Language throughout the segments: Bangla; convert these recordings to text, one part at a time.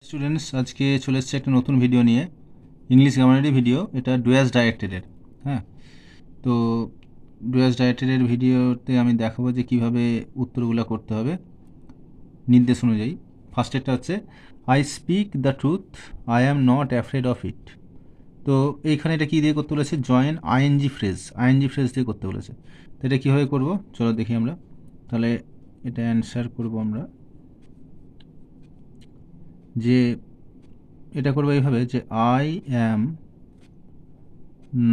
স্টুডেন্টস, আজকে চলে এসেছে একটা নতুন ভিডিও নিয়ে, ইংলিশ গ্রামারেরই ভিডিও। এটা ডুয়াস ডাইরেক্টেডের। হ্যাঁ, তো ডুয়াস ডাইরেক্টেডের ভিডিওতে আমি দেখাবো যে কীভাবে উত্তরগুলো করতে হবে নির্দেশ অনুযায়ী। ফার্স্টেরটা হচ্ছে I speak the truth, I am not afraid of it. তো এইখানে এটা কী দিয়ে করতে বলেছে? জয়েন আইএনজি ফ্রেজ দিয়ে করতে বলেছে। তো এটা কীভাবে করবো চলো দেখি আমরা। তাহলে এটা অ্যান্সার করব আমরা, যে এটা করবো এইভাবে যে আই অ্যাম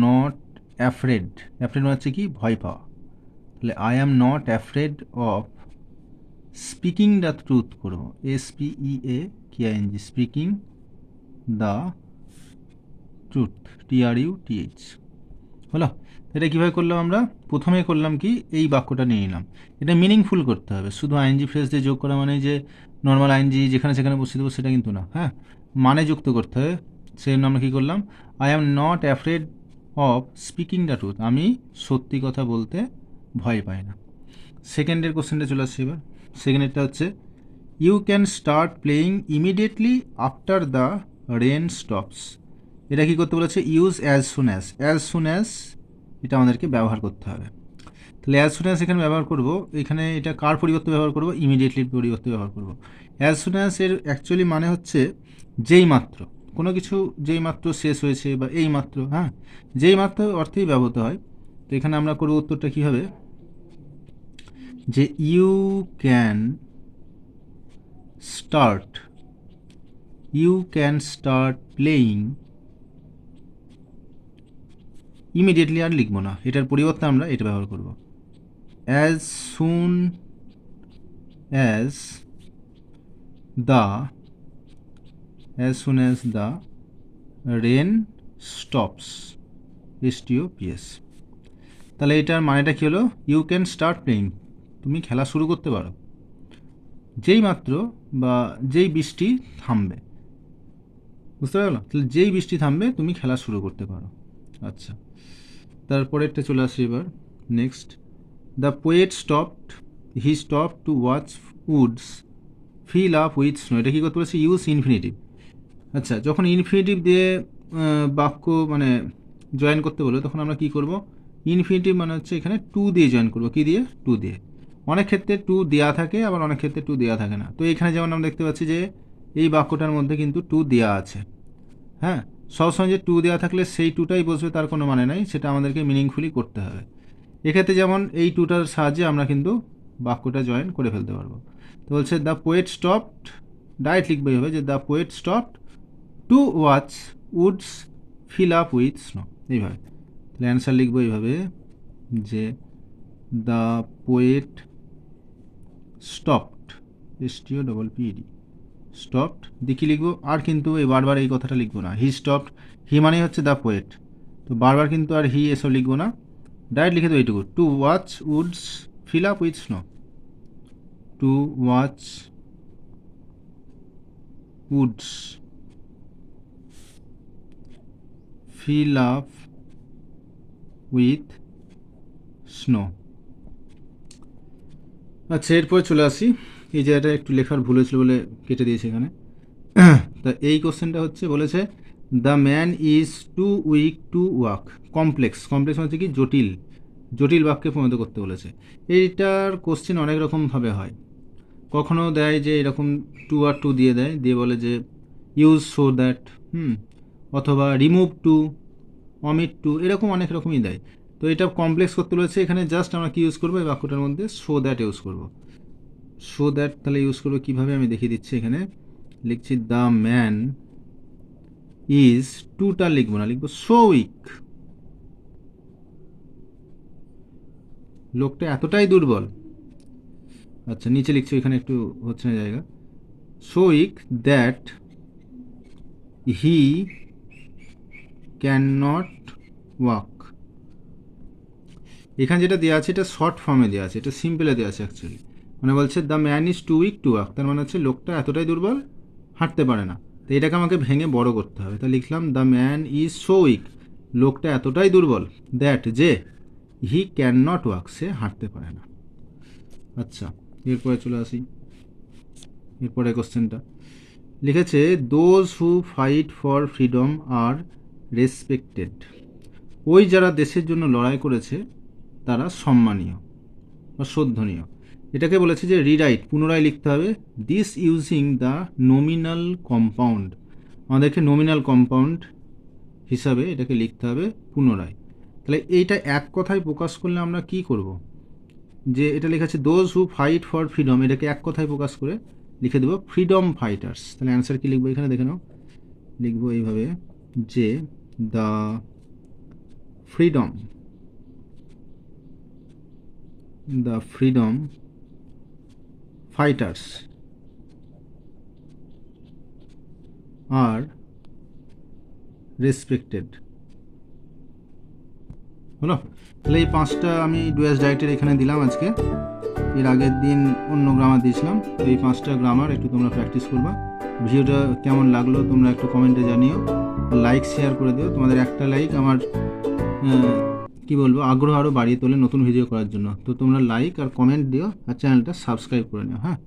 নট অ্যাফ্রেড মানে হচ্ছে কি ভয় পাওয়া। তাহলে I am not afraid of speaking the truth করবো, SPEAKING, speaking the truth, TRUTH। হলো? এটা কীভাবে করলাম আমরা? প্রথমে করলাম কি, এই বাক্যটা নিয়ে নিলাম। এটা মিনিংফুল করতে হবে। শুধু আইএনজি ফ্রেজ দিয়ে যোগ করা মানে যে নর্মাল আইএনজি যেখানে সেখানে বসিয়ে দেবো সেটা কিন্তু না। হ্যাঁ, মানে যুক্ত করতে হবে। সেই জন্য আমরা কী করলাম, I am not afraid of speaking the truth, আমি সত্যি কথা বলতে ভয় পাই না। সেকেন্ডের কোশ্চেনটা চলে আসছে এবার। সেকেন্ডেরটা হচ্ছে you can start playing immediately after the rain stops. এটা কী করতে বলেছে? ইউজ অ্যাজ সুন অ্যাজ এটা আমাদেরকে ব্যবহার করতে হবে। তাহলে অ্যাজ সুন অ্যাজ এখানে ব্যবহার করব, এখানে এটা কার পরিবর্তে ব্যবহার করব? ইমিডিয়েটলির পরিবর্তে ব্যবহার করব। অ্যাজ সুন অ্যাজ এর অ্যাকচুয়ালি মানে হচ্ছে যেই মাত্র, কোনো কিছু যেই মাত্র শেষ হয়েছে বা এই মাত্র, হ্যাঁ, যেই মাত্র অর্থেই ব্যবহৃত হয়। তো এখানে আমরা করব উত্তরটা কী হবে, যে you can start playing immediately আর লিখবো না, এটার পরিবর্তে আমরা এটা ব্যবহার করব, as soon as the rain stops, STOPS। তাহলে এটার মানেটা কী হলো? ইউ ক্যান স্টার্ট প্লেয়িং, তুমি খেলা শুরু করতে পারো যেই মাত্র বা যেই বৃষ্টি থামবে। বুঝতে পারলো? তাহলে যেই বৃষ্টি থামবে তুমি খেলা শুরু করতে পারো। আচ্ছা, তারপরেরটা চলে আসি এবার। Next, the poet he stopped to watch Woods fill up with snow. এটা কী করতে বলেছে? Use infinitive. আচ্ছা, যখন ইনফিনিটিভ দিয়ে বাক্য মানে জয়েন করতে বলো তখন আমরা কি করব? ইনফিনিটিভ মানে হচ্ছে এখানে টু দিয়ে জয়েন করব। কি দিয়ে? টু দিয়ে। অনেক ক্ষেত্রে টু দেওয়া থাকে, আবার অনেক ক্ষেত্রে টু দেওয়া থাকে না। তো এখানে যেমন আমরা দেখতে পাচ্ছি যে এই বাক্যটার মধ্যে কিন্তু টু দেওয়া আছে। হ্যাঁ, সবসময় যে টু দেওয়া থাকলে সেই টুটাই বসবে তার কোনো মানে নাই, সেটা আমাদেরকে মিনিংফুলি করতে হবে। এক্ষেত্রে যেমন এই টুটার সাহায্যে আমরা কিন্তু বাক্যটা জয়েন করে ফেলতে পারবো। তো বলছে দ্য পোয়েট স্টপড, ডাইরেক্ট লিখবে হবে যে the poet stopped to watch Woods fill up with snow, এইভাবে। তাহলে অ্যান্সার লিখবো এইভাবে যে the poet stopped, STOPPED, stopped দিয়ে কী লিখবো? আর কিন্তু এই বারবার এই কথাটা লিখবো না। হি স্টপড, হি মানে হচ্ছে দ্য পোয়েট, তো বারবার কিন্তু আর হি এসব লিখবো না, ডাইরেক্ট লিখে দেবো এইটুকু, to watch Woods fill up with snow, to watch Woods fill up with snow. আচ্ছা, এরপর চলে আসি, এই জায়গাটা একটু লেখার ভুল হয়েছিল বলে কেটে দিয়েছে এখানে। তা এই কোশ্চেনটা হচ্ছে বলেছে the man is too weak to walk. Complex হচ্ছে কি? জটিল বাক্যে পরিণত করতে বলেছে। এইটার কোশ্চেন অনেক রকমভাবে হয়। কখনো দেয় যে এরকম টু আর টু দিয়ে দেয়, দিয়ে বলে যে ইউজ সো দ্যাট, অথবা রিমুভ টু, অমিট টু, এরকম অনেক রকমই দেয়। তো এটা কমপ্লেক্স করতে বলেছে, এখানে জাস্ট আমরা কি ইউজ করবো? এই বাক্যটার মধ্যে সো দ্যাট ইউজ করবো। সো দ্যাট তাহলে ইউজ করবো কীভাবে আমি দেখিয়ে দিচ্ছি। এখানে লিখছি দ্য ম্যান ইজ, টুটা লিখবো না, লিখবো সো উইক, লোকটা এতটাই দুর্বল। আচ্ছা, নিচে লিখছি, এখানে একটু হচ্ছে না জায়গা, so weak that he can not walk. এখানে যেটা দেওয়া আছে এটা শর্ট ফর্মে দেওয়া আছে, এটা সিম্পলে দেওয়া আছে অ্যাকচুয়ালি। মানে বলছে the man is too weak to walk, তার মানে হচ্ছে লোকটা এতটাই দুর্বল, হাঁটতে পারে না। তো এটাকে আমাকে ভেঙে বড় করতে হবে। তা লিখলাম the man is so weak, লোকটা এতটাই দুর্বল, দ্যাট যে হি ক্যান নট ওয়াক, সে হাঁটতে পারে না। আচ্ছা, এরপরে চলে আসি এরপরে কোশ্চেনটা। লিখেছে those who fight for freedom are respected. ওই যারা দেশের জন্য লড়াই করেছে তারা সম্মানীয় বা শ্রদ্ধনীয়। এটাকে বলেছে যে রিরাইট, পুনরায় লিখতে হবে this using the nominal compound. আমাদেরকে নমিনাল কম্পাউন্ড হিসাবে এটাকে লিখতে হবে পুনরায়। তাহলে এইটা এক কথায় প্রকাশ করলে আমরা কি করব, যে এটা লেখা আছে those who fight for freedom, এটাকে এক কথায় প্রকাশ করে লিখে দেবো ফ্রিডম ফাইটার্স। তাহলে অ্যান্সার কি লিখবো এখানে দেখে নাও, লিখবো এইভাবে যে the freedom fighters are respected. হলো? তাহলে এই 5টা আমি ডুয়াস ডাইরেক্টের এখানে দিলাম আজকে। এর আগের দিন অন্য গ্রামার দিয়েছিলাম, তো এই 5টা গ্রামার একটু তোমরা প্র্যাকটিস করবা। ভিডিওটা কেমন লাগলো তোমরা একটু কমেন্টে জানিও, লাইক শেয়ার করে দিও। তোমাদের একটা লাইক আমার কি বলবো আগ্রহ আরও বাড়িয়ে তোলে নতুন ভিডিও করার জন্য। তো তোমরা লাইক আর কমেন্ট দিও আর চ্যানেলটা সাবস্ক্রাইব করে নিও। হ্যাঁ।